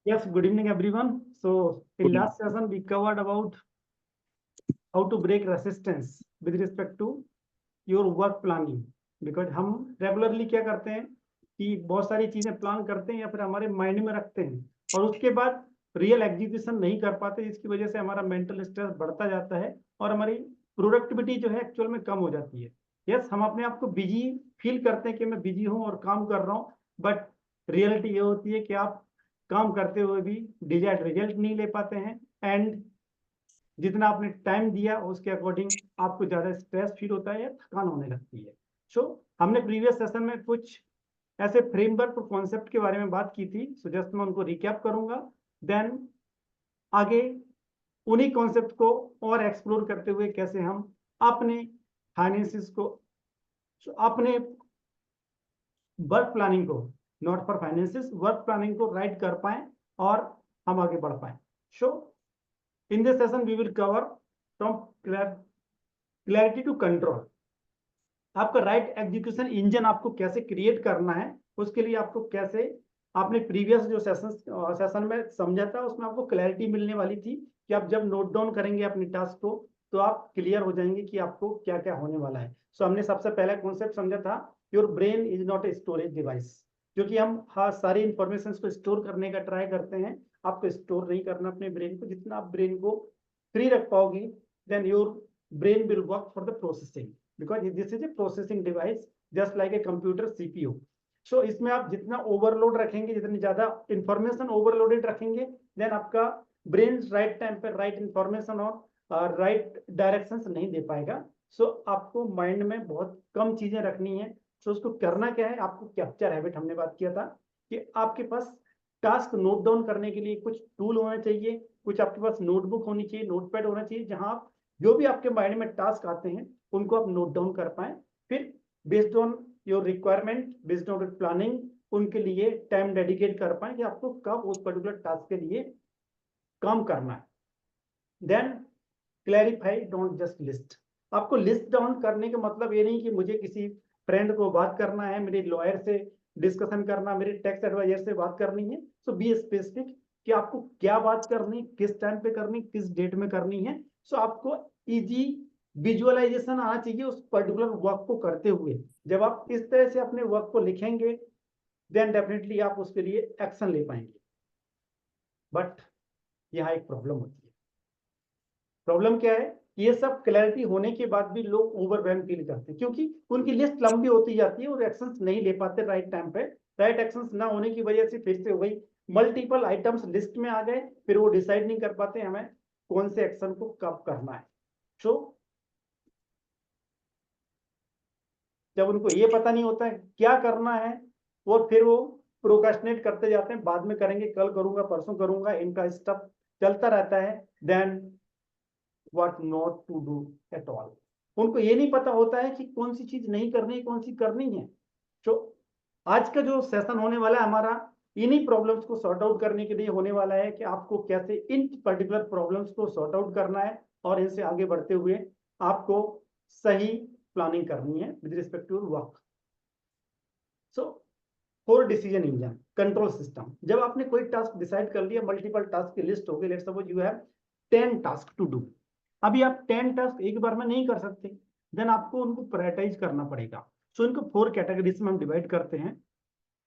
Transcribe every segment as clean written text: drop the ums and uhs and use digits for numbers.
Yes, good evening, everyone. So, in last session, we covered about how to break resistance with respect to your work planning. Because हम regularly क्या करते हैं कि बहुत सारी चीजें प्लान करते हैं या फिर हमारे माइंड में रखते हैं और उसके बाद रियल एग्जीक्यूशन नहीं कर पाते, जिसकी वजह से हमारा मेंटल स्ट्रेस बढ़ता जाता है और हमारी प्रोडक्टिविटी जो है एक्चुअल में कम हो जाती है। यस, हम अपने आप को बिजी फील करते हैं कि मैं बिजी हूँ और काम कर रहा हूँ, बट रियलिटी ये होती है कि आप काम करते हुए भी डिजायर्ड रिजल्ट नहीं ले पाते हैं एंड जितना आपने टाइम दिया उसके अकॉर्डिंग आपको ज्यादा स्ट्रेस फील होता है या थकान होने लगती है। सो हमने प्रीवियस सेशन में कुछ ऐसे फ्रेमवर्क और कॉन्सेप्ट के बारे में बात की थी। सो जस्ट मैं उनको रिकैप करूंगा, देन आगे उन्हीं कॉन्सेप्ट को और एक्सप्लोर करते हुए कैसे हम अपने फाइनेंसिस को, अपने वर्क प्लानिंग को, not for finances, work planning को राइट कर पाए और हम आगे बढ़ पाए। सो in this session we will cover from clarity to control। आपका राइट एग्जीक्यूशन इंजन आपको कैसे क्रिएट करना है, उसके लिए आपको कैसे, आपने प्रीवियस जो सेशन में समझा था उसमें आपको क्लैरिटी मिलने वाली थी कि आप जब नोट डाउन करेंगे अपनी टास्क को तो आप क्लियर हो जाएंगे कि आपको क्या क्या होने वाला है। सो हमने सबसे पहला कॉन्सेप्ट समझा था, your brain is not a storage device. क्योंकि हम हाँ सारी इंफॉर्मेशन को स्टोर करने का ट्राई करते हैं, आपको स्टोर नहीं करना अपने ब्रेन को। जितना आप ब्रेन को फ्री रख पाओगे then your brain will work for the processing, because this is a processing device just like a computer CPU। so इसमें आप जितना ओवरलोड रखेंगे, जितनी ज्यादा इंफॉर्मेशन ओवरलोडेड रखेंगे, देन आपका ब्रेन राइट टाइम पे राइट इंफॉर्मेशन और राइट डायरेक्शंस नहीं दे पाएगा। सो आपको माइंड में बहुत कम चीजें रखनी है। सो उसको करना क्या है, आपको कैप्चर हैबिट, हमने बात किया था कि आपके पास टास्क नोट डाउन करने के लिए कुछ टूल होना चाहिए, कुछ आपके पास नोटबुक होनी चाहिए, नोटपैड होना चाहिए, जहां आप जो भी आपके माइंड में टास्क आते हैं उनको आप नोट डाउन कर पाए। फिर based on your requirement, based on planning, उनके लिए टाइम डेडिकेट कर पाए कि आपको कब उस पर्टिकुलर टास्क के लिए काम करना है। Then clarify, don't just list. आपको लिस्ट डाउन करने का मतलब ये नहीं कि मुझे किसी फ्रेंड को बात करना है, मेरे लॉयर से डिस्कशन करना, मेरे टैक्स एडवाइजर से बात करनी है। सो बी स्पेसिफिक कि आपको क्या बात करनी, किस टाइम पे करनी, किस डेट में करनी है। सो आपको इजी विजुअलाइजेशन आना चाहिए उस पर्टिकुलर वर्क को करते हुए। जब आप इस तरह से अपने वर्क को लिखेंगे देन डेफिनेटली आप उसके लिए एक्शन ले पाएंगे। बट यहाँ एक प्रॉब्लम होती है। प्रॉब्लम क्या है, ये सब क्लैरिटी होने के बाद भी लोग ओवरवेल्म फील करते हैं क्योंकि उनकी लिस्ट लंबी होती जाती है और एक्शंस नहीं ले पाते राइट टाइम पे। राइट एक्शंस ना होने की वजह से फिर से वही मल्टीपल आइटम्स लिस्ट में आ गए, फिर वो डिसाइड नहीं कर पाते हमें कौन से एक्शन को कब करना है। सो जब उनको ये पता नहीं होता है क्या करना है और फिर वो प्रोक्रेस्टिनेट करते जाते हैं, बाद में करेंगे, कल करूंगा, परसों करूंगा, इनका स्टफ चलता रहता है। Then what not to do at all. उनको ये नहीं पता होता है कि कौन सी चीज नहीं करनी, कौन सी करनी है। तो आज का जो सेशन होने वाला है हमारा इन्हीं प्रॉब्लम्स को सॉर्ट आउट करने के लिए होने वाला है कि आपको कैसे इन पर्टिकुलर प्रॉब्लम्स को सॉर्ट आउट करना है और इनसे आगे बढ़ते हुए आपको सही प्लानिंग करनी है with respect to work. So for decision engine control system, जब आपने कोई टास्क डिसाइड कर लिया, मल्टीपल टास्क की लिस्ट हो गई, let's suppose you have 10 task to do. अभी आप 10 टास्क एक बार में नहीं कर सकते, देन आपको उनको प्रायोरिटाइज करना पड़ेगा। सो इनको 4 कैटेगरीज में हम डिवाइड करते हैं।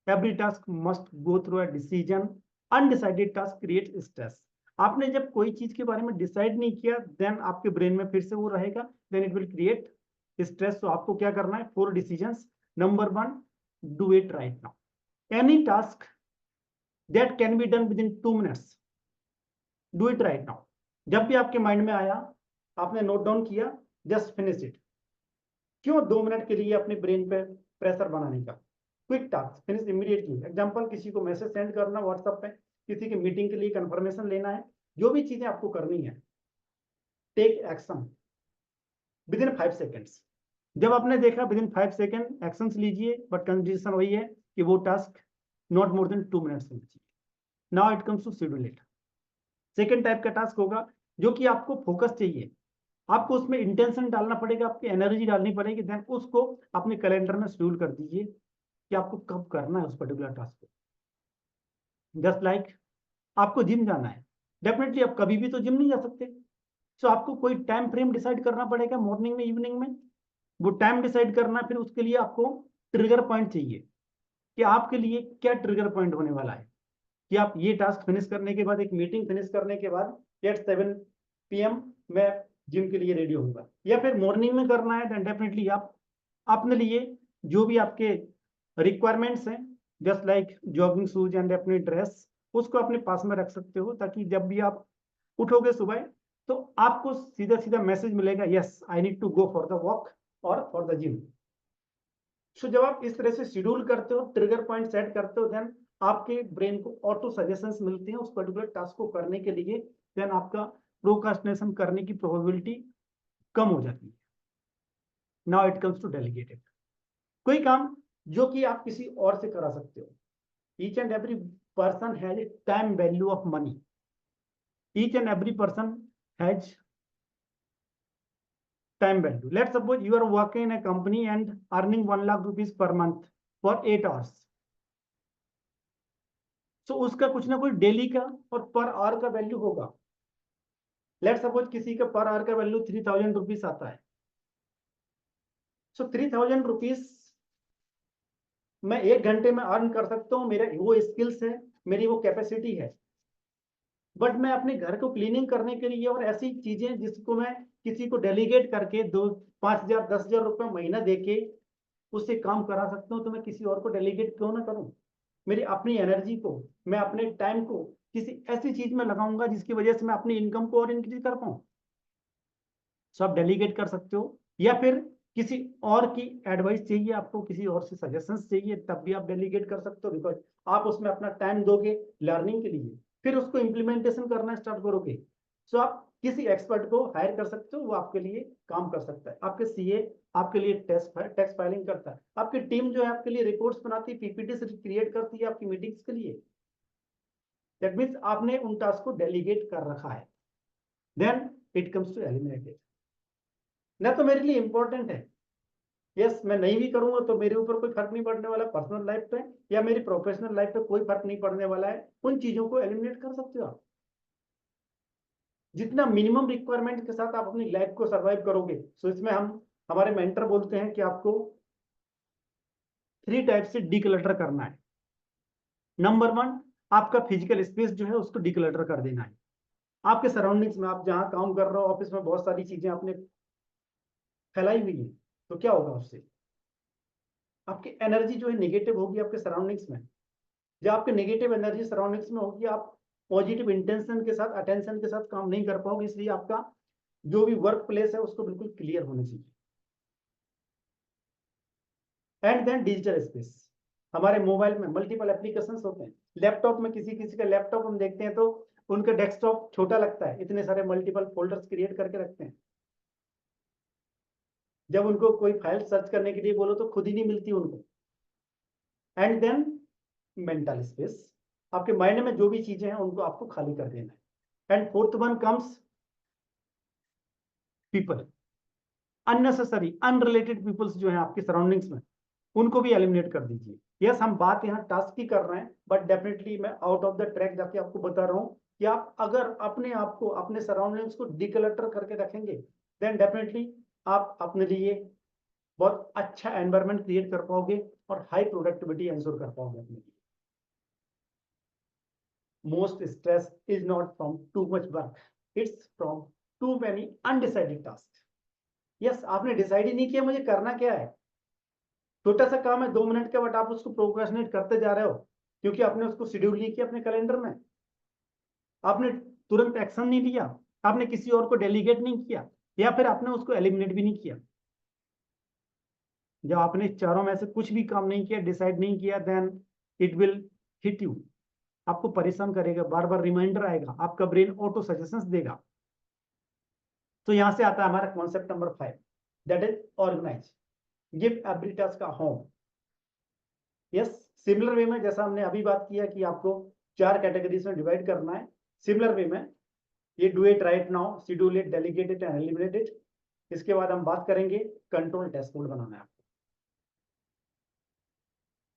Every task must go through a decision, undecided task create stress. आपने जब कोई चीज के बारे में डिसाइड नहीं किया देन आपके ब्रेन में फिर से वो रहेगा, then it will create stress. तो आपको क्या करना है, 4 decisions. Number 1, do it right now. Any task that can be done within 2 minutes, do it right now. जब भी आपके माइंड में आया, आपने नोट डाउन किया, जस्ट फिनिश इट। क्यों 2 मिनट के लिए अपने ब्रेन पे प्रेशर बनाने का। Quick task, finish immediately. Example, किसी को मैसेज सेंड करना व्हाट्सएप पे, किसी की मीटिंग के लिए कंफर्मेशन लेना है, जो भी चीजें आपको करनी है, take action within 5 seconds. जब आपने देखा विद इन 5 सेकेंड एक्शंस लीजिए, बट कंडीशन वही है कि वो task not more than 2 minutes होना चाहिए। Now it comes to schedule it. Second type का टास्क होगा जो कि आपको फोकस चाहिए, आपको उसमें इंटेंशन डालना पड़ेगा, आपकी एनर्जी डालनी पड़ेगी, देन उसको अपने कैलेंडर में शेड्यूल कर दीजिए कि आपको कब करना है उस पर्टिकुलर टास्क को। जस्ट लाइक आपको जिम जाना है, डेफिनेटली आप कभी भी तो जिम नहीं जा सकते, तो आपको कोई टाइम फ्रेम डिसाइड करना पड़ेगा, मॉर्निंग में, इवनिंग में, वो टाइम डिसाइड करना। फिर उसके लिए आपको ट्रिगर पॉइंट चाहिए कि आपके लिए क्या ट्रिगर पॉइंट होने वाला है, कि आप ये टास्क फिनिश करने के बाद, एक मीटिंग फिनिश करने के बाद एट 7 PM मैं जिम के लिए रेडी होऊंगा, या फिर मॉर्निंग में करना है, देन डेफिनेटली आप अपने लिए जो भी आपके रिक्वायरमेंट्स हैं, just like jogging shoes and अपनी ड्रेस, उसको अपने पास में रख सकते हो, ताकि जब भी आप उठोगे सुबह तो आपको सीधा सीधा मैसेज मिलेगा, yes I need to go for the walk और फॉर द जिम। सो जब आप इस तरह से शेड्यूल करते हो, ट्रिगर पॉइंट सेट करते हो, देन आपके ब्रेन को ऑटो सजेशंस मिलते हैं उस पर्टिकुलर टास्क को करने के लिए, देन आपका प्रोक्रास्टिनेशन करने की प्रोबेबिलिटी कम हो जाती है। Now it comes to delegated, कोई काम जो कि आप किसी और से करा सकते हो। Each and every person has a time value of money, each and every person has time value. Let's suppose you are working in a company and earning 1 lakh rupees per month for 8 hours. So उसका कुछ ना कुछ daily का और per hour का value होगा। Let's suppose किसी का पर आवर का वैल्यू 3000 रुपीज आता है। सो 3000 रुपीज मैं 1 घंटे में अर्न कर सकता हूँ, मेरा वो स्किल्स है, मेरी वो कैपेसिटी है। बट मैं अपने घर को क्लीनिंग करने के लिए और ऐसी चीजें जिसको मैं किसी को डेलीगेट करके 5,000 10,000 रुपये महीना देके उससे काम करा सकता हूँ, तो मैं किसी और को डेलीगेट क्यों ना करूं। मेरी अपनी एनर्जी को, मैं अपने टाइम को किसी ऐसी चीज में लगाऊंगा जिसकी वजह से मैं अपनी इनकम को और इंक्रीज कर पाऊं। सो आप डेलीगेट कर सकते हो, या फिर किसी और की एडवाइस चाहिए आपको, किसी और से सजेशंस चाहिए, तब भी आप डेलीगेट कर सकते हो, बिकॉज आप उसमें अपना टाइम दोगे लर्निंग के लिए, फिर उसको इम्प्लीमेंटेशन करना स्टार्ट करोगे। सो आप किसी एक्सपर्ट को हायर कर सकते हो, वो आपके लिए काम कर सकता है। आपके सीए आपके लिए टैक्स फाइलिंग करता है, आपकी टीम जो है आपके लिए रिपोर्ट्स बनाती है, पीपीटी क्रिएट करती है आपकी मीटिंग्स के लिए। दैट मीन्स आपने उन टास्क को डेलीगेट कर रखा है। Then it comes to eliminated, ना तो मेरे लिए इंपॉर्टेंट है, यस मैं नहीं भी करूंगा तो मेरे ऊपर कोई फर्क नहीं पड़ने वाला पर्सनल लाइफ पे या मेरी प्रोफेशनल लाइफ पे कोई फर्क नहीं पड़ने वाला है, उन चीजों को एलिमिनेट कर सकते हो आप। जितना मिनिमम रिक्वायरमेंट के साथ आप अपनी लाइफ को सर्वाइव करोगे। सो इसमें हम हमारे मेंटर बोलते हैं कि आपको 3 टाइप से डिक्लटर करना है। नंबर 1, आपका फिजिकल स्पेस जो है उसको डिक्लटर कर देना है। आपके सराउंडिंग्स में, आप जहां काम कर रहे हो ऑफिस में, बहुत सारी चीजें आपने फैलाई हुई है, तो क्या होगा उससे? आपकी एनर्जी जो है नेगेटिव होगी आपके सराउंडिंग्स में। जब आपके नेगेटिव एनर्जी सराउंडिंग्स में होगी, आप पॉजिटिव इंटेंशन के साथ, अटेंशन के साथ काम नहीं कर पाओगे। इसलिए आपका जो भी वर्क प्लेस है उसको बिल्कुल क्लियर होना चाहिए। एंड देन डिजिटल स्पेस, हमारे मोबाइल में मल्टीपल एप्लीकेशंस होते हैं। लैपटॉप में किसी किसी का लैपटॉप हम देखते हैं तो उनका डेस्कटॉप छोटा लगता है, इतने सारे मल्टीपल फोल्डर्स क्रिएट करके रखते हैं। जब उनको कोई फाइल सर्च करने के लिए बोलो तो खुद ही नहीं मिलती उनको। एंड देन मेंटल स्पेस, आपके माइंड में जो भी चीजें हैं उनको आपको खाली कर देना है। And fourth one comes people, unnecessary unrelated peoples जो है आपके सराउंडिंग्स में, उनको भी एलिमिनेट कर दीजिए। यस हम बात यहाँ टास्क की कर रहे हैं, बट डेफिनेटली मैं आउट ऑफ द ट्रैक जाके आपको बता रहा हूँ कि आप अगर अपने आप को, अपने सराउंडिंग्स को डिक्लटर करके रखेंगे, देन डेफिनेटली आप अपने लिए बहुत अच्छा एनवायरनमेंट क्रिएट कर पाओगे और हाई प्रोडक्टिविटी एंश्योर कर पाओगे अपने लिए। Most stress is not from too much work, it's from too many undecided task. Yes आपने डिसाइड ही नहीं किया मुझे करना क्या है। छोटा सा काम है 2 मिनट का, बट आप उसको प्रोक्रेस्टिनेट करते जा रहे हो क्योंकि आपने उसको शेड्यूल नहीं किया अपने कैलेंडर में, आपने तुरंत एक्शन नहीं लिया, आपने किसी और को डेलीगेट नहीं किया, या फिर आपने उसको एलिमिनेट भी नहीं किया। जब आपने चारों में से कुछ भी काम नहीं किया, डिसाइड नहीं किया, then it will hit you, आपको परेशान करेगा, बार बार रिमाइंडर आएगा, आपका ब्रेन ऑटो सजेशंस देगा। तो यहां से आता है हमारा concept number 5, that is organize, give every task a home. Yes similar way में जैसा हमने अभी बात किया कि आपको 4 कैटेगरीज में डिवाइड करना है, सिमिलर वे में ये do it right now, schedule it, delegate it and eliminate it. इसके बाद हम बात करेंगे कंट्रोल डैशबोर्ड बनाना है आपको।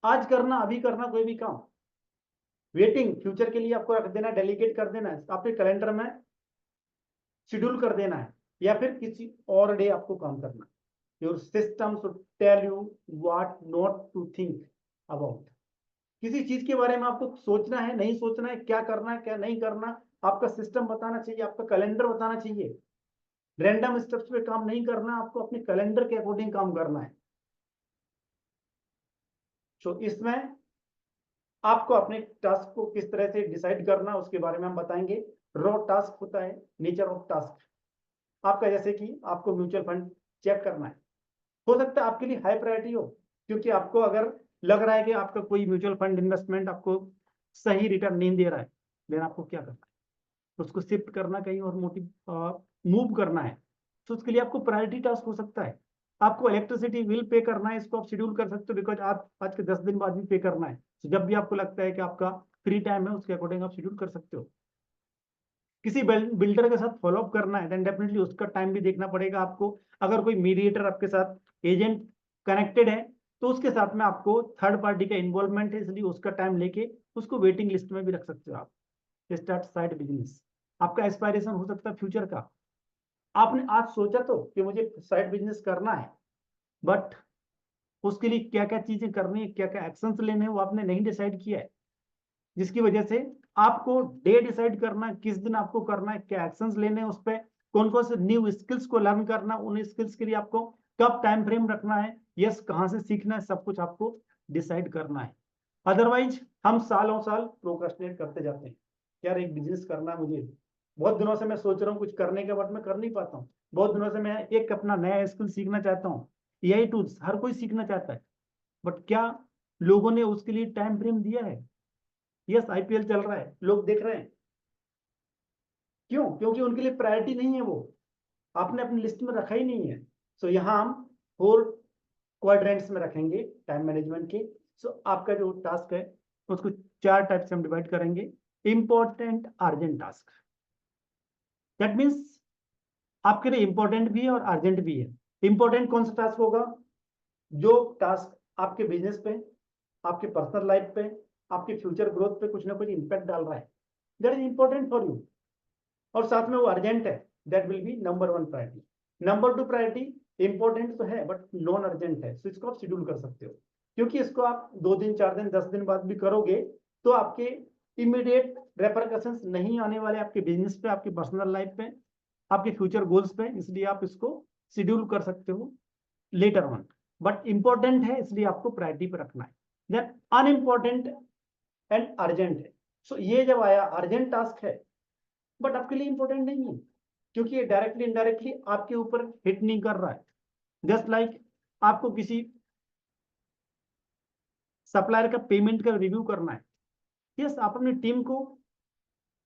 आज करना, अभी करना कोई भी काम, वेटिंग फ्यूचर के लिए आपको रख देना, डेलीगेट कर देना है, आपके कैलेंडर में शेड्यूल कर देना है, या फिर किसी और डे आपको काम करना है। Your system should tell you what not to think about. किसी चीज के बारे में आपको सोचना है, नहीं सोचना है, क्या करना है, क्या नहीं करना, आपका सिस्टम बताना चाहिए, आपका कैलेंडर बताना चाहिए। रैंडम स्टेप्स पे काम नहीं करना, आपको अपने कैलेंडर के अकॉर्डिंग काम करना है। तो इसमें आपको अपने टास्क को किस तरह से डिसाइड करना, उसके बारे में हम बताएंगे। रॉ टास्क होता है, नेचर ऑफ टास्क आपका, जैसे कि आपको म्यूचुअल फंड चेक करना है, हो सकता है आपके लिए हाई प्रायोरिटी हो, क्योंकि आपको अगर लग रहा है कि आपका कोई म्यूचुअल फंड इन्वेस्टमेंट आपको सही रिटर्न नहीं दे रहा है, देन आपको क्या करना है, उसको शिफ्ट करना कहीं और मूव करना है। तो उसके लिए आपको प्रायोरिटी टास्क हो सकता है। आपको इलेक्ट्रिसिटी बिल पे करना है, इसको आप शेड्यूल कर सकते हो, बिकॉज आप आज के 10 दिन बाद भी पे करना है। तो जब भी आपको लगता है कि आपका फ्री टाइम है, उसके अकॉर्डिंग आप शेड्यूल कर सकते हो। किसी बिल्डर के साथ फॉलोअप करना है, देन डेफिनेटली उसका टाइम भी देखना पड़ेगा आपको। अगर कोई मीडिएटर आपके साथ एजेंट कनेक्टेड है, तो उसके साथ में आपको थर्ड पार्टी का इन्वॉल्वमेंट है, इसलिए उसका टाइम लेके उसको वेटिंग लिस्ट में भी रख सकते हो आप। स्टार्ट साइड बिजनेस, आपका एस्पायरेशन हो सकता है फ्यूचर का। आपने आज सोचा तो कि मुझे साइड बिजनेस करना है, बट उसके लिए क्या क्या चीजें करनी है, क्या क्या एक्शंस लेने हैं, वो आपने नहीं डिसाइड किया है, जिसकी वजह से आपको डे डिसाइड करना है, किस दिन आपको करना है, क्या एक्शंस लेने हैं, उस पर कौन कौन से न्यू स्किल्स को लर्न करना, उन स्किल्स के लिए आपको कब टाइम फ्रेम रखना है, यस कहाँ से सीखना है, सब कुछ आपको डिसाइड करना है। अदरवाइज हम सालों साल प्रोक्रेस्टिनेट करते जाते हैं। यार एक बिजनेस करना है मुझे, बहुत दिनों से मैं सोच रहा हूँ कुछ करने के, बट मैं कर नहीं पाता हूँ। बहुत दिनों से मैं एक अपना नया स्किल सीखना चाहता हूँ, एआई टूल्स हर कोई सीखना चाहता है, बट क्या लोगों ने उसके लिए टाइम फ्रेम दिया है? यस आईपीएल चल रहा है, लोग देख रहे हैं, क्यों? क्योंकि उनके लिए प्रायोरिटी नहीं है, वो आपने अपनी लिस्ट में रखा ही नहीं है। सो यहाँ हम 4 क्वाड्रेंट्स में रखेंगे टाइम मैनेजमेंट के। सो आपका जो टास्क है उसको 4 टाइप से हम डिवाइड करेंगे। Important, urgent task, that means आपके लिए इंपॉर्टेंट भी है और अर्जेंट भी है। इंपॉर्टेंट कौन सा टास्क होगा? जो टास्क आपके बिजनेस पे, आपके पर्सनल लाइफ पे, आपके फ्यूचर ग्रोथ पे कुछ ना कुछ इंपैक्ट डाल रहा है, that is important for you. और साथ में वो अर्जेंट है, that will be number 1 priority. Number 2 priority important तो है बट नॉन अर्जेंट है, तो इसको आप शेड्यूल कर सकते हो, क्योंकि इसको आप 2 दिन 4 दिन 10 दिन बाद भी करोगे तो आपके इमीडिएट रेपरकशंस नहीं आने वाले आपके बिजनेस पे, आपके पर्सनल लाइफ पे, आपके फ्यूचर गोल्स पे, इसलिए आप इसको शेड्यूल कर सकते हो लेटर ऑन। बट इंपॉर्टेंट है इसलिए आपको प्रायोरिटी पे रखना है। देन अनइम्पॉर्टेंट एंड अर्जेंट है। सो ये जब आया अर्जेंट टास्क है बट आपके लिए इंपॉर्टेंट नहीं है, क्योंकि ये डायरेक्टली इनडायरेक्टली आपके ऊपर हिट नहीं कर रहा है। जस्ट लाइक आपको किसी सप्लायर का पेमेंट का रिव्यू करना है, यस आप अपनी टीम को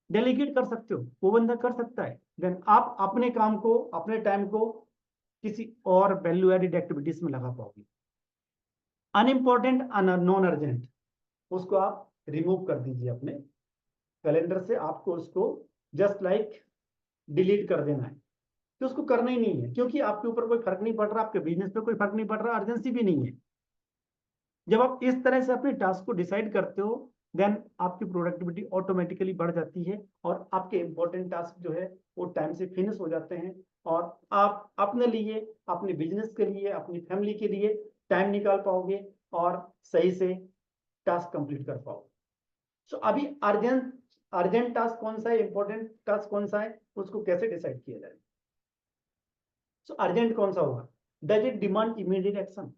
डेलीगेट कर सकते हो, वो बंदा कर सकता है, देन आप अपने काम को, अपने टाइम को किसी और वैल्यू एडेड एक्टिविटीज में लगा पाओगे। अनइम्पॉर्टेंट, नॉन अर्जेंट, उसको आप रिमूव कर दीजिए अपने कैलेंडर से, आपको उसको जस्ट लाइक डिलीट कर देना है, तो उसको करना ही नहीं है, क्योंकि आपके ऊपर कोई फर्क नहीं पड़ रहा, आपके बिजनेस पे कोई फर्क नहीं पड़ रहा, अर्जेंसी भी नहीं है। जब आप इस तरह से अपने टास्क को डिसाइड करते हो, देन आपकी प्रोडक्टिविटी ऑटोमेटिकली बढ़ जाती है और आपके इंपॉर्टेंट टास्क जो है वो टाइम से फिनिश हो जाते हैं, और आप अपने लिए, अपने बिजनेस के लिए, अपनी फैमिली के लिए टाइम निकाल पाओगे और सही से टास्क कंप्लीट कर पाओगे। सो अभी अर्जेंट अर्जेंट टास्क कौन सा है, इंपॉर्टेंट टास्क कौन सा है, उसको कैसे डिसाइड किया जाए? सो अर्जेंट कौन सा होगा? Does it demand immediate action?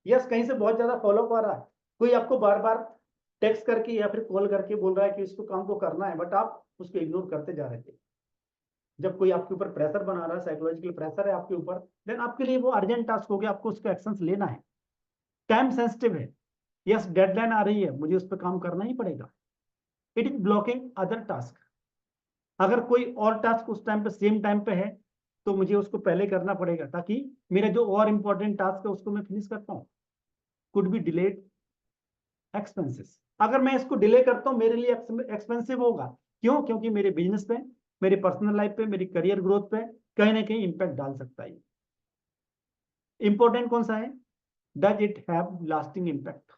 Yes, कहीं से बहुत ज्यादा फॉलोअप आ रहा है, कोई आपको बार बार टेक्स्ट करके या फिर कॉल करके बोल रहा है कि इसको काम को करना है, बट आप उसको इग्नोर करते जा रहे थे। जब कोई आपके ऊपर प्रेशर बना रहा है, साइकोलॉजिकल प्रेशर है आपके ऊपर, देन आपके लिए वो अर्जेंट टास्क हो गया, आपको उसका एक्शन लेना है। टाइम सेंसिटिव है, यस डेडलाइन आ रही है, मुझे उस पर काम करना ही पड़ेगा। It is blocking other task. अगर कोई और टास्क उस टाइम पे सेम टाइम पे है तो मुझे उसको पहले करना पड़ेगा, ताकि मेरा जो और इंपॉर्टेंट टास्क है उसको मैं फिनिश कर पाऊँ। कुड बी डिलेड एक्सपेंसेस, अगर मैं इसको डिले करता हूँ मेरे लिए एक्सपेंसिव होगा। क्यों? क्योंकि मेरे बिजनेस पे, मेरे पर्सनल लाइफ पे, मेरी करियर ग्रोथ पे कहीं ना कहीं इंपैक्ट डाल सकता है। इंपॉर्टेंट कौन सा है? Does it have lasting impact?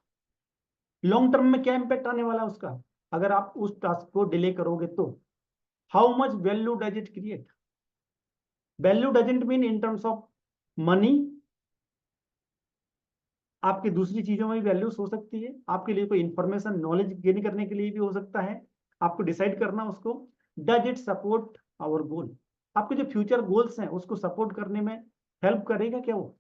Long term में क्या इंपैक्ट आने वाला है उसका? अगर आप उस टास्क को डिले करोगे तो how much value does it create? Value doesn't mean in terms of money, आपकी दूसरी चीजों में भी वैल्यूज हो सकती है, आपके लिए कोई इंफॉर्मेशन नॉलेज गेन करने के लिए भी हो सकता है, आपको डिसाइड करना उसको। Does it support our goal? आपके जो फ्यूचर गोल्स हैं उसको सपोर्ट करने में हेल्प करेगा क्या वो?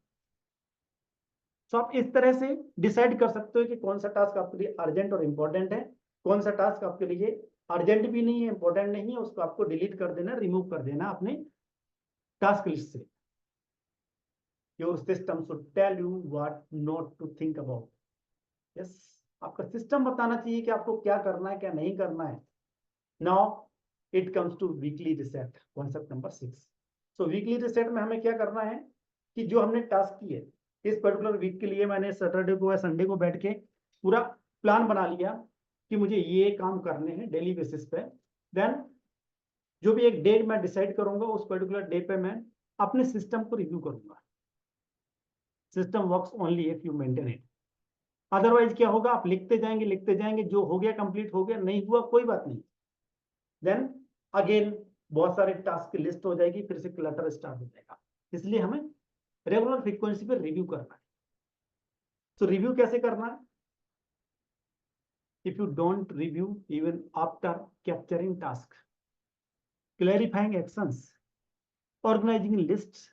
तो आप इस तरह से डिसाइड कर सकते हो कि कौन सा टास्क आपके लिए अर्जेंट और इंपॉर्टेंट है, कौन सा टास्क आपके लिए अर्जेंट भी नहीं है, इंपॉर्टेंट नहीं है, उसको आपको डिलीट कर देना, रिमूव कर देना अपने टास्क लिस्ट से। Your system should tell you what not to think about. Yes, आपका सिस्टम बताना चाहिए कि आपको क्या करना है, क्या नहीं करना है। Now it comes to weekly reset, concept number 6। So weekly reset में हमें क्या करना है कि जो हमने टास्क किए इस पर्टिकुलर वीक के लिए, मैंने सैटरडे को या संडे को बैठ के पूरा प्लान बना लिया कि मुझे ये काम करने हैं डेली बेसिस पे। देन जो भी एक डेट मैं डिसाइड करूंगा, उस पर्टिकुलर डे पे मैं अपने सिस्टम को रिव्यू करूंगा। System works only if you maintain it. Otherwise क्या होगा, आप लिखते जाएंगे, जो हो गया कंप्लीट हो गया, नहीं हुआ कोई बात नहीं। देन अगेन बहुत सारे टास्क की लिस्ट हो जाएगी, फिर से क्लटर स्टार्ट हो जाएगा। इसलिए हमें रेगुलर फ्रीक्वेंसी पर रिव्यू करना है। तो रिव्यू कैसे करना है? If you don't review even after capturing task, clarifying actions, organizing lists,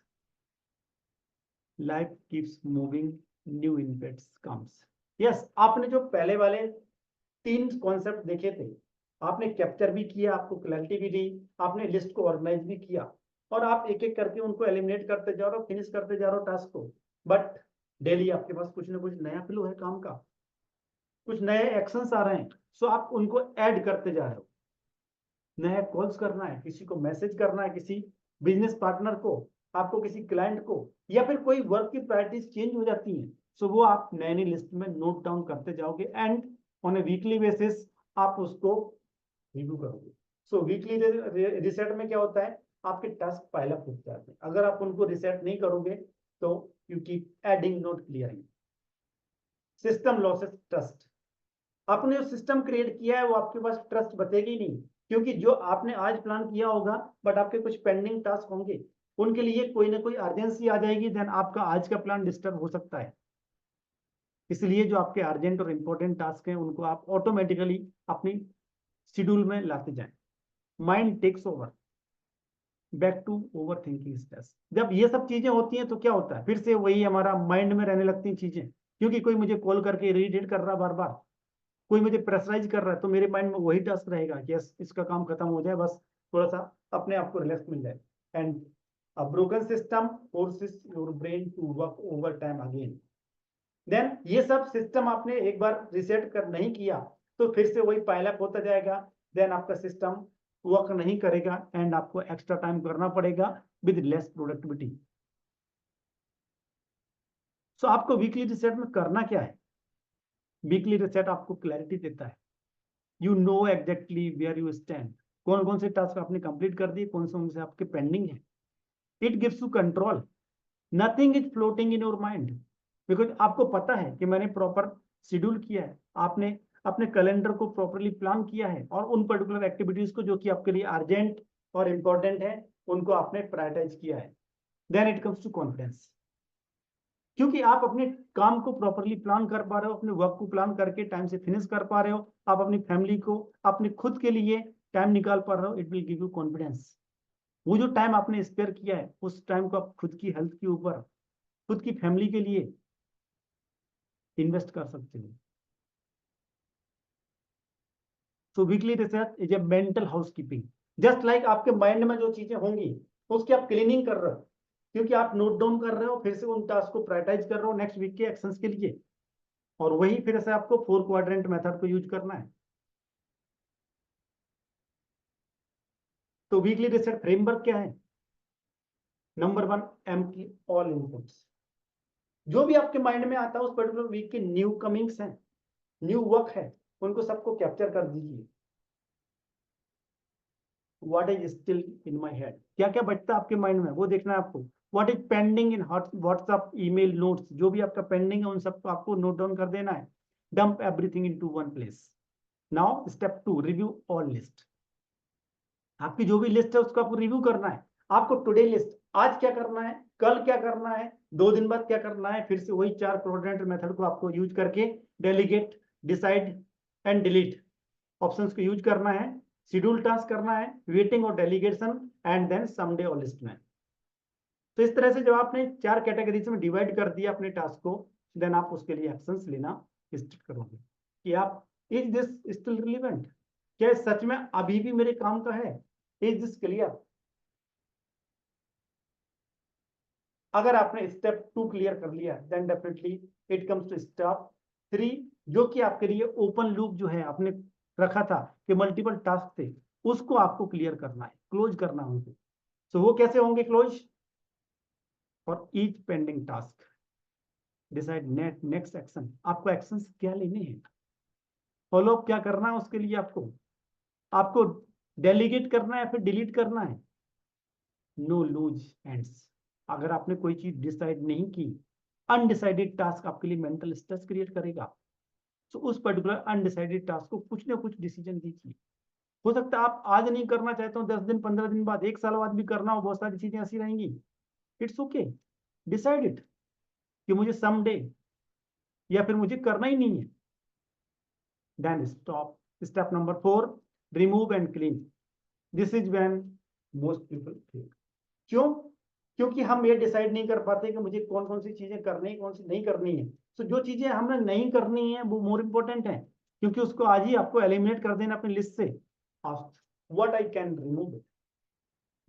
life keeps moving, new inputs comes. Yes, आपने जो पहले वाले 3 कॉन्सेप्ट देखे थे, आपने कैप्चर भी किया, आपको क्लैरिटी भी दी, आपने लिस्ट को ऑर्गेनाइज भी किया, और आप एक एक करके उनको एलिमिनेट करते जा रहे हो, फिनिश करते जा रहे हो टास्क को। बट डेली आपके पास कुछ ना कुछ नया फ्लो है काम का, कुछ नए एक्शंस आ रहे हैं, सो आप उनको ऐड करते जा रहे हो। नया कॉल्स करना है, किसी को मैसेज करना है, किसी बिजनेस पार्टनर को, आपको किसी क्लाइंट को, या फिर कोई वर्क की प्रायोरिटीज चेंज हो जाती हैं, सो वो आप नई नई लिस्ट में नोट डाउन करते जाओगे, and on A weekly basis आप उसको रिव्यू करोगे। सो वीकली रिसेट में क्या होता है, आपके टास्क पाइल अप होते जाते हैं। अगर आप उनको रिसेट नहीं करोगे तो you keep adding not clearing. System losses trust. आपने जो सिस्टम क्रिएट किया है वो आपके पास ट्रस्ट बचेगी नहीं, क्योंकि जो आपने आज प्लान किया होगा, बट आपके कुछ पेंडिंग टास्क होंगे, उनके लिए कोई ना कोई अर्जेंसी आ जाएगी, देन आपका आज का प्लान डिस्टर्ब हो सकता है। इसलिए जो आपके अर्जेंट और इंपॉर्टेंट टास्क हैं उनको आप ऑटोमेटिकली अपनी शेड्यूल में लाते जाएं। Mind takes over, back to overthinking stress. जब ये सब चीजें होती हैं तो क्या होता है, फिर से वही हमारा माइंड में रहने लगती हैं चीजें, क्योंकि कोई मुझे कॉल करके इरिटेट कर रहा है बार बार, कोई मुझे प्रेशराइज कर रहा है, तो मेरे माइंड में वही टास्क रहेगा कि यस इसका काम खत्म हो जाए, बस थोड़ा सा अपने आप को रिलैक्स मिल जाए। And a broken system forces your brain to work overtime again. Then ये सब सिस्टम आपने एक बार रिसेट कर नहीं किया तो फिर से वही पाइल अप होता जाएगा, देन आपका सिस्टम वर्क नहीं करेगा, एंड आपको एक्स्ट्रा टाइम करना पड़ेगा विद लेस प्रोडक्टिविटी। सो आपको वीकली रिसेट में करना क्या है? वीकली रिसेट आपको क्लैरिटी देता है, you know exactly where you stand, कौन कौन से टास्क आपने कंप्लीट कर दिए, कौन से उनसे आपके पेंडिंग है। It gives you control, nothing is floating in your mind, because आपको पता है कि मैंने प्रॉपर शेड्यूल किया है, आपने अपने कैलेंडर को प्रॉपरली प्लान किया है, और उन पर्टिकुलर एक्टिविटीज को जो कि आपके लिए अर्जेंट और इंपॉर्टेंट है उनको आपने प्रायोरिटाइज किया है। Then it comes to confidence, क्योंकि आप अपने काम को प्रॉपरली प्लान कर पा रहे हो, अपने वर्क को प्लान करके टाइम से फिनिश कर पा रहे हो, आप अपनी फैमिली को, अपने खुद के लिए टाइम निकाल पा रहे हो, it will give you confidence. वो जो टाइम आपने स्पेयर किया है उस टाइम को आप खुद की हेल्थ के ऊपर, खुद की फैमिली के लिए इन्वेस्ट कर सकते हो। सो weekly research is a mental housekeeping, just like आपके माइंड में जो चीजें होंगी उसकी आप क्लीनिंग कर रहे हो, क्योंकि आप नोट डाउन कर रहे हो, फिर से उन टास्क को प्रायोरिटाइज कर रहे हो नेक्स्ट वीक के एक्शंस के लिए, और वही फिर से आपको 4 क्वाड्रेंट मेथड को यूज करना है। तो वीकली रिसेट फ्रेमवर्क क्या है? Number 1, empty all inputs. जो भी आपके माइंड में आता है उस पर्टिकुलर वीक के न्यू कमिंग्स हैं, न्यू वर्क है, उनको सबको कैप्चर कर दीजिए। What is still in my head, क्या क्या बचता है आपके माइंड में वो देखना है आपको। What is pending in WhatsApp, email, notes, जो भी आपका पेंडिंग है उन सबको आपको नोट डाउन कर देना है। Dump everything into one place. Now step 2, review all list. आपकी जो भी लिस्ट है उसको आपको रिव्यू करना है। आपको टुडे लिस्ट, आज क्या करना है, कल क्या करना है, 2 दिन बाद क्या करना है, फिर से वही 4 कोऑर्डिनेटर मेथड को आपको यूज करके delegate, decide and delete options को यूज करना है, शेड्यूल टास्क करना है, वेटिंग और डेलीगेशन, एंड देन समडे और लिस्ट में। तो इस तरह से जब आपने 4 कैटेगरीज में डिवाइड कर दिया अपने टास्क को, देन आप उसके लिए एक्शंस लेना स्टार्ट करोगे कि आप, इज दिस स्टिल रिलेवेंट, क्या सच में अभी भी मेरे काम का है, इज दिस क्लियर। अगर आपने स्टेप 2 क्लियर कर लिया, then definitely it comes to step 3, जो कि आपके लिए ओपन लूप जो है आपने रखा था कि मल्टीपल टास्क थे, उसको आपको क्लियर करना है, क्लोज करना है उनको। सो वो कैसे होंगे close? For each pending task decide next action. आपको एक्शंस क्या लेने हैं, फॉलो अप क्या करना है, उसके लिए आपको आपको डेलीगेट करना है या फिर डिलीट करना है। No loose ends. अगर आपने कोई चीज डिसाइड नहीं की, अनडिसाइडेड टास्क आपके लिए मेंटल स्ट्रेस क्रिएट करेगा। तो उस पर्टिकुलर अनडिसाइडेड टास्क को कुछ ना कुछ डिसीजन दीजिए। हो सकता है आप आज नहीं करना चाहते हो, 10 दिन 15 दिन बाद, 1 साल बाद भी करना हो, बहुत सारी चीजें ऐसी रहेंगी। इट्स ओके, डिसाइड इट कि मुझे समडे या फिर मुझे करना ही नहीं है। Then stop. Step number 4, remove and clean. This is when most people fail. क्यों? क्योंकि हम ये डिसाइड नहीं कर पाते कि मुझे कौन कौन सी चीजें करनी है, कौन सी नहीं करनी है। तो जो चीजें हमें नहीं करनी है वो मोर इंपॉर्टेंट है, क्योंकि उसको आज ही आपको एलिमिनेट कर देना अपनी लिस्ट से। What I can remove it,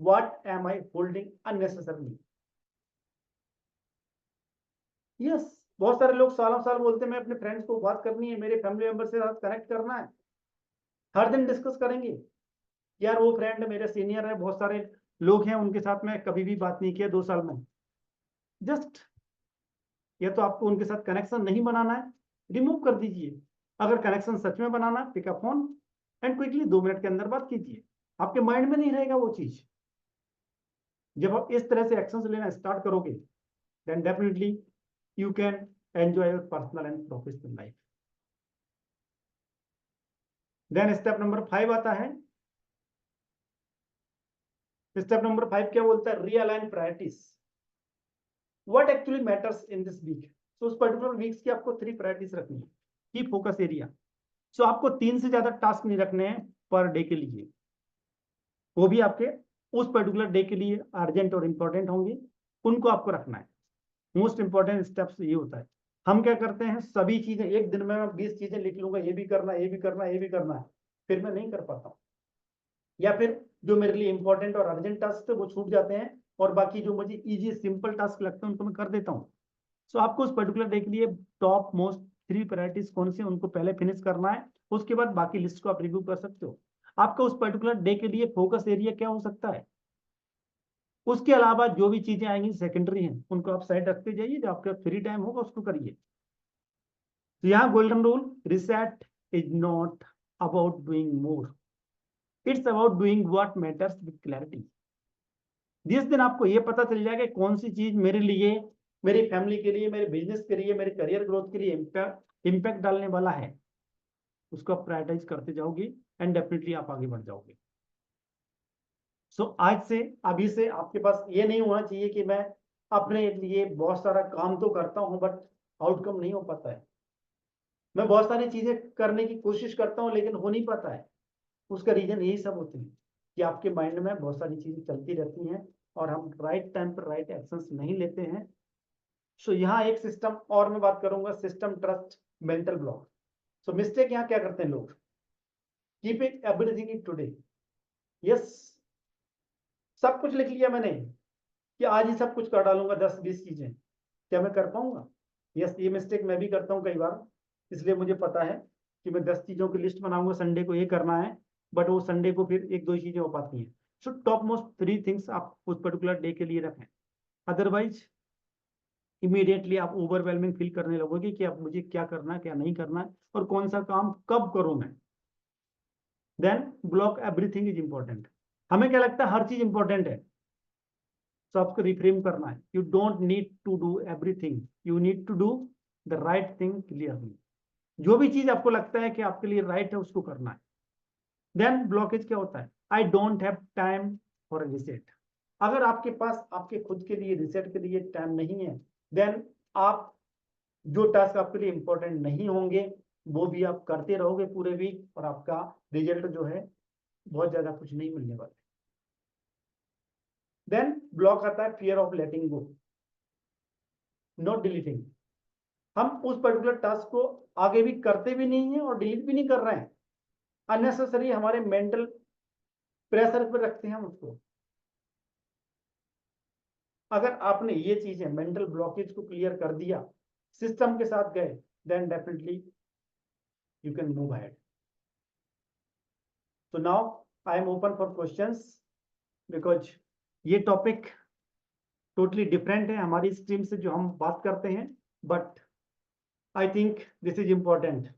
what am I holding unnecessarily. Yes, बहुत सारे लोग सालों साल बोलते हैं मैं अपने फ्रेंड्स को बात करनी है, मेरे फैमिली मेंबर से साथ कनेक्ट करना है, हर दिन डिस्कस करेंगे। यार वो फ्रेंड मेरे सीनियर है, बहुत सारे लोग हैं उनके साथ मैं कभी भी बात नहीं किया 2 साल में। जस्ट, या तो आपको उनके साथ कनेक्शन नहीं बनाना है, रिमूव कर दीजिए। अगर कनेक्शन सच में बनाना, pick up phone and quickly 2 minute के अंदर बात कीजिए। आपके माइंड में नहीं रहेगा वो चीज। जब आप इस तरह से एक्शंस लेना स्टार्ट करोगे, then definitely you can enjoy your personal and professional life. Then step number 5 आता है। स्टेप नंबर 5 क्या बोलता है? Realign priorities. What actually matters in this week. तो उस पर्टिकुलर वीक्स की आपको 3 प्रायोरिटीज रखनी है, की फोकस एरिया। सो आपको 3 से ज्यादा टास्क नहीं रखने हैं पर डे के लिए, वो भी आपके उस पर्टिकुलर डे के लिए अर्जेंट और इंपॉर्टेंट होंगे, उनको आपको रखना है। मोस्ट इंपॉर्टेंट स्टेप्स ये होता है। हम क्या करते हैं, सभी चीजें एक दिन में मैं 20 चीजें लिख लूंगा, ये भी करना है, ये भी करना है, ये भी करना है, फिर मैं नहीं कर पाता हूँ। या फिर जो मेरे लिए इंपॉर्टेंट और अर्जेंट टास्क थे वो छूट जाते हैं, और बाकी जो मुझे इजी सिंपल टास्क लगते हैं उनको मैं कर देता हूँ। सो आपको उस पर्टिकुलर डे के लिए टॉप मोस्ट 3 प्रायोरिटीज कौन सी, उनको पहले फिनिश करना है। उसके बाद बाकी लिस्ट को आप रिव्यू कर सकते हो। आपका उस पर्टिकुलर डे के लिए फोकस एरिया क्या हो सकता है। उसके अलावा जो भी चीजें आएंगी सेकेंडरी हैं, उनको आप साइड रखते जाइए, जो आपका फ्री टाइम होगा उसको करिए। तो यहाँ golden rule, reset is not about doing more, it's about doing what matters with clarity. जिस दिन आपको ये पता चल जाएगा कौन सी चीज मेरे लिए, मेरी फैमिली के लिए, मेरे बिजनेस के लिए, मेरे करियर ग्रोथ के लिए इम्पैक्ट डालने वाला है, उसको आप प्रायोरिटाइज करते जाओगे एंड डेफिनेटली आप आगे बढ़ जाओगे। सो आज से, अभी से आपके पास ये नहीं होना चाहिए कि मैं अपने लिए बहुत सारा काम तो करता हूँ बट आउटकम नहीं हो पाता है। मैं बहुत सारी चीजें करने की कोशिश करता हूँ लेकिन हो नहीं पाता है। उसका रीजन यही सब होते हैं कि आपके माइंड में बहुत सारी चीजें चलती रहती हैं और हम राइट टाइम पर राइट एक्शंस नहीं लेते हैं। सो यहाँ एक सिस्टम और मैं बात करूंगा, सिस्टम ट्रस्ट मेंटल ब्लॉक। सो मिस्टेक यहाँ क्या करते हैं लोग, keep it everything in today. Yes, सब कुछ लिख लिया मैंने कि आज ही सब कुछ कर डालूंगा, 10-20 चीजें, क्या मैं कर पाऊंगा? यस, ये मिस्टेक मैं भी करता हूँ कई बार। इसलिए मुझे पता है कि मैं 10 चीजों की लिस्ट बनाऊंगा, संडे को ये करना है, बट वो संडे को फिर 1-2 चीजें हो पाती हैं। सो टॉप मोस्ट 3 थिंग्स आप उस पर्टिकुलर डे के लिए रखें, अदरवाइज इमीडिएटली आप ओवरवेलमिंग फील करने लगोगे कि अब मुझे क्या करना है, क्या नहीं करना है, और कौन सा काम कब करूं मैं। Then block everything is important. हमें क्या लगता है हर चीज इंपॉर्टेंट है, तो आपको रिफ्रेम करना है, you don't need to do everything, you need to do the right thing clearly. जो भी चीज आपको लगता है कि आपके लिए राइट है उसको करना है। देन ब्लॉकेज क्या होता है, I don't have time for reset. अगर आपके पास आपके खुद के लिए रिसेट के लिए टाइम नहीं है, देन आप जो टास्क आपके लिए इंपॉर्टेंट नहीं होंगे वो भी आप करते रहोगे पूरे वीक, और आपका रिजल्ट जो है बहुत ज्यादा कुछ नहीं मिलने वाला। देन ब्लॉक आता है fear of letting go, not deleting. हम उस पर्टिकुलर टास्क को आगे भी करते भी नहीं है और डिलीट भी नहीं कर रहे हैं, अननेसेसरी हमारे मेंटल प्रेशर पर रखते हैं हम उसको। अगर आपने ये चीजें मेंटल ब्लॉकेज को क्लियर कर दिया, सिस्टम के साथ गए, then definitely you can move ahead. So now I am open for questions because ये टॉपिक टोटली डिफरेंट है हमारी स्ट्रीम से जो हम बात करते हैं, but I think this is important.